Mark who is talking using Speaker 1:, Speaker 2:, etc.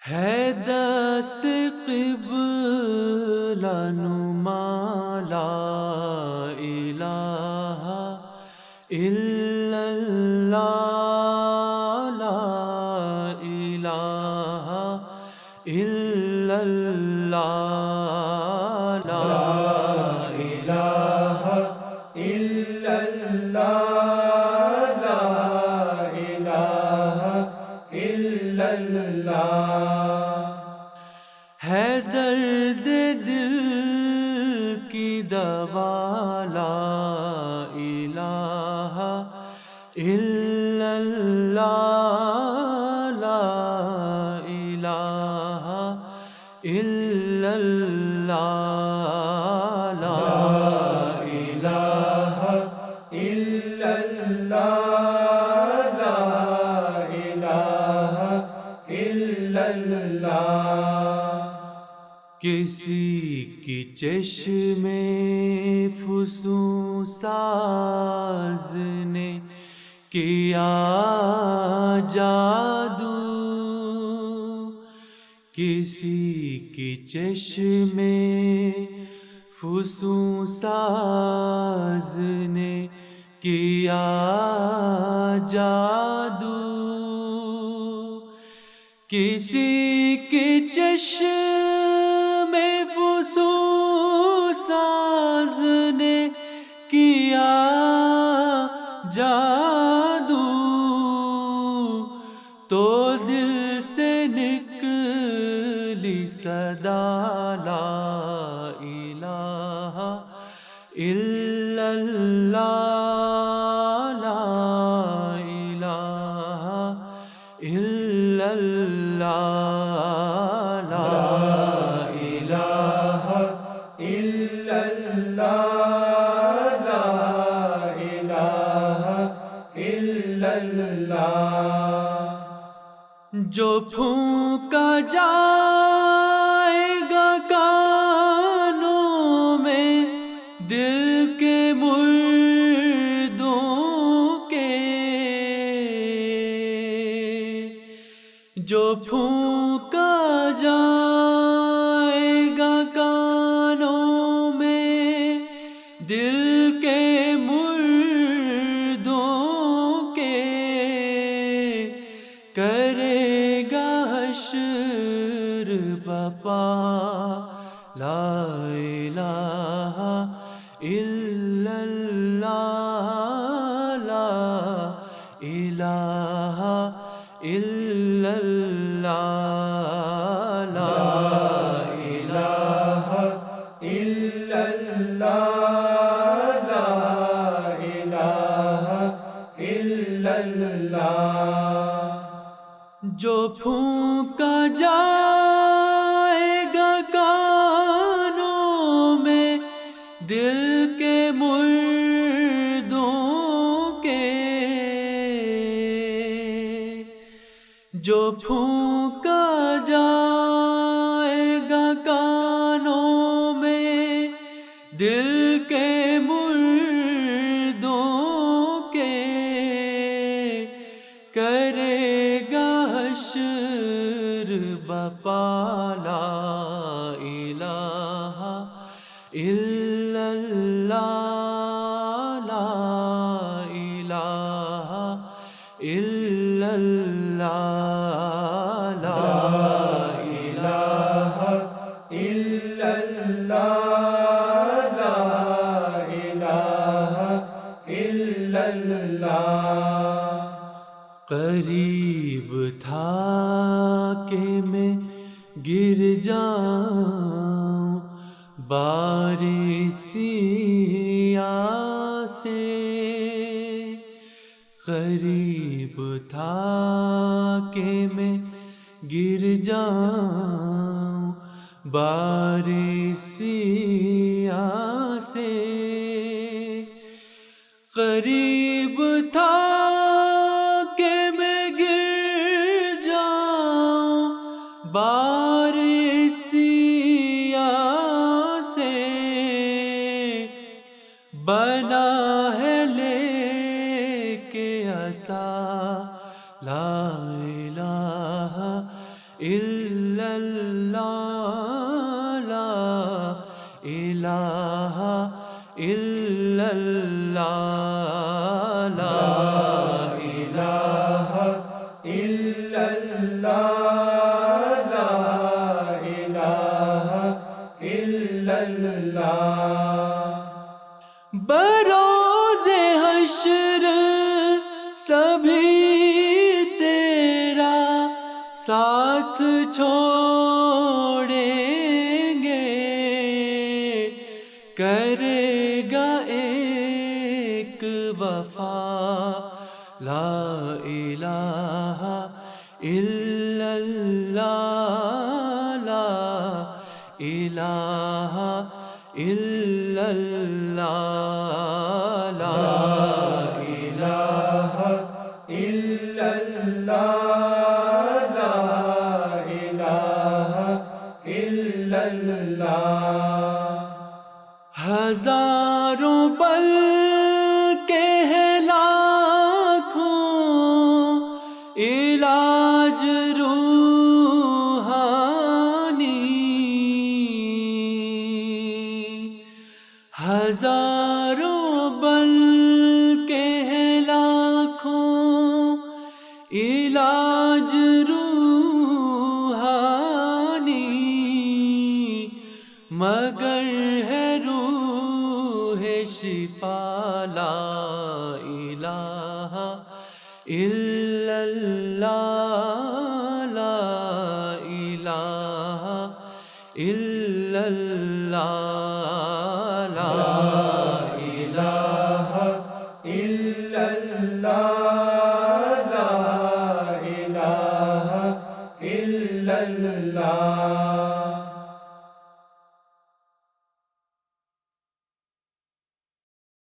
Speaker 1: ہے دست قبلہ نما لا الہ الا اللہ لا الہ الا اللہ لا
Speaker 2: الہ الا اللہ لا الہ الا اللہ
Speaker 1: ہے درد دل کی دوا لا الہ الا اللہ لا الہ الا اللہ لا
Speaker 2: الہ الا اللہ لا الہ الا اللہ
Speaker 1: کسی کی چشم فسوں ساز نے کیا جادو کسی کی چشم فسوں ساز نے کیا جادو کسی کی چشم فسوں ساز نے کیا جادو تو دل سے نکلی صدا لا الہ الا اللہ لا الہ الا اللہ لا
Speaker 2: الہ الا اللہ لا الہ الا اللہ
Speaker 1: جو پھونکا جائے گا کانوں میں دل کے مردوں کے جو پھونکا جائے گا کانوں میں دل کے مردوں کے کرے گا حشر بپا لا الہ الا اللہ لا الہ الا اللہ لا
Speaker 2: الہ الا اللہ لا الہ الا اللہ
Speaker 1: جو پھونکا جائے گا کانوں میں دل کے مردوں کے جو پھونکا جائے گا کانوں میں دل کے مردوں کے کرے گا حشر بپا لا الہ الا اللہ لا الہ الا اللہ لا
Speaker 2: الہ الا اللہ لا الہ الا اللہ
Speaker 1: قریب تھا کہ میں گر جاؤں بارسیاں سے قریب تھا کہ میں گر جاؤں بارسیاں سے قریب تھا کہ میں گر جاؤں بارسیاں سے بنا ہے لے کے عصا لا الہ إلا الله لا إله إلا الله لا
Speaker 2: إله إلا الله لا إله إلا الله
Speaker 1: بروز حشر سبھی تیرا ساتھ چھوڑیں گے کرے گا ایک وفا لا الہ الا اللہ لا الہ الا اللہ لا
Speaker 2: إله إلا الله لا إله إلا الله
Speaker 1: ہزاروں بل کے ہیں لاکھوں علاج روحانی ہزاروں بل کے ہیں لاکھوں علاج روحانی مگر ہے روح شفا لا الہ الا اللہ لا الہ الا اللہ لا
Speaker 2: إله إلا الله لا إله إلا الله